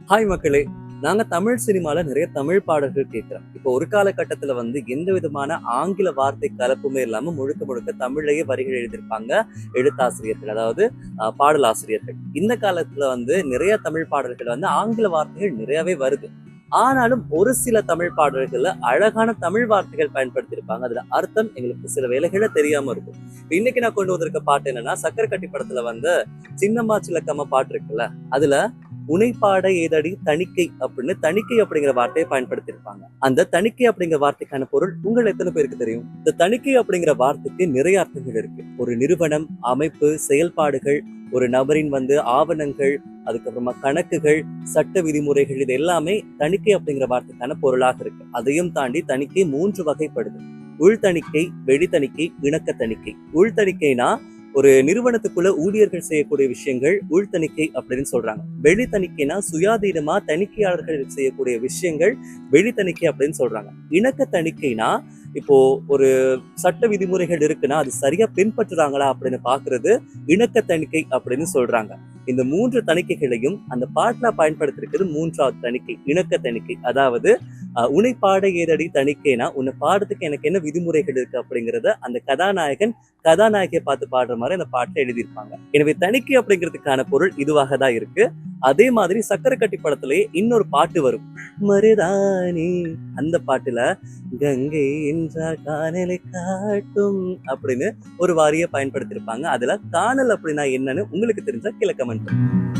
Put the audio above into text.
Hi மக்களே. நாங்க தமிழ் சினிமால நிறைய தமிழ் பாடல்கள் கேட்கிறோம். இப்போ ஒரு காலகட்டத்துல எந்த விதமான ஆங்கில வார்த்தை கலப்புமே இல்லாம முழுக்க முழுக்க தமிழ்லயே வரிகள் எழுதியிருப்பாங்க எழுத்தாசிரியர்கள். அதாவது பாடலாசிரியர்கள். இந்த காலத்துல நிறைய தமிழ் பாடல்கள் ஆங்கில வார்த்தைகள் நிறையவே வருது. ஆனாலும் ஒரு சில தமிழ் பாடல்கள்ல அழகான தமிழ் வார்த்தைகள் பயன்படுத்தியிருப்பாங்க. அதுல அர்த்தம் எங்களுக்கு சில வேளைகள்ல தெரியாம இருக்கும். இன்னைக்கு நான் கொண்டு வந்திருக்க பாட்டு என்னன்னா, சக்கரக்கட்டி படத்துல சின்னம்மா சிலக்கம்மா பாட்டு இருக்குல்ல, அதுல உனைப்பாட ஏதடி தணிக்கை அப்படின்னு தணிக்கை அப்படிங்கிற வார்த்தையை பயன்படுத்தியிருப்பாங்க. அந்த தணிக்கை அப்படிங்கிற வார்த்தைக்கான பொருள் உங்கள் எத்தனை பேருக்கு தெரியும்? இந்த தணிக்கை அப்படிங்கிற வார்த்தைக்கு நிறைய அர்த்தங்கள் இருக்கு. ஒரு நிறுவனம், அமைப்பு, செயல்பாடுகள், ஒரு நபரின் ஆவணங்கள், அதுக்கப்புறமா கணக்குகள், சட்ட விதிமுறைகள், இது எல்லாமே தணிக்கை அப்படிங்கிற வார்த்தைக்கான பொருளாக இருக்கு. அதையும் தாண்டி தணிக்கை 3 வகைப்படுது. உள் தணிக்கை, வெளி தணிக்கை, இணக்க தணிக்கை. உள் தணிக்கைனா ஒரு நிறுவனத்துக்குள்ள ஊழியர்கள் செய்யக்கூடிய விஷயங்கள் உள் தணிக்கை அப்படின்னு சொல்றாங்க. வெளி தணிக்கைனா சுயாதீனமா தணிக்கையாளர்கள் செய்யக்கூடிய விஷயங்கள் வெளி தணிக்கை அப்படின்னு சொல்றாங்க. இணக்க தணிக்கைனா இப்போ ஒரு சட்ட விதிமுறைகள் இருக்குன்னா அது சரியா பின்பற்றுறாங்களா அப்படின்னு பாக்குறது இணக்க தணிக்கை அப்படின்னு சொல்றாங்க. இந்த 3 தணிக்கைகளையும் அந்த பாட்டுல பயன்படுத்திருக்கிறது 3வது தணிக்கை, இணக்க தணிக்கை. அதாவது உன்னை பாட ஏதடி தணிக்கைனா உன்னை பாடத்துக்கு எனக்கு என்ன விதிமுறைகள் இருக்கு அப்படிங்கிறத அந்த கதாநாயகியை பார்த்து பாடுற மாதிரி அந்த பாட்டுல எழுதியிருப்பாங்க. எனவே தணிக்கை அப்படிங்கிறதுக்கான பொருள் இதுவாக தான் இருக்கு. அதே மாதிரி சக்கரக்கட்டி படத்திலேயே இன்னொரு பாட்டு வரும், மருதானி. அந்த பாட்டுல கங்கை என்றால் காணலை காட்டும் அப்படின்னு ஒரு வாரியை பயன்படுத்தியிருப்பாங்க. அதுல காணல் அப்படின்னா என்னன்னு உங்களுக்கு தெரிஞ்சா கீழே கமெண்ட் பண்ணுங்க.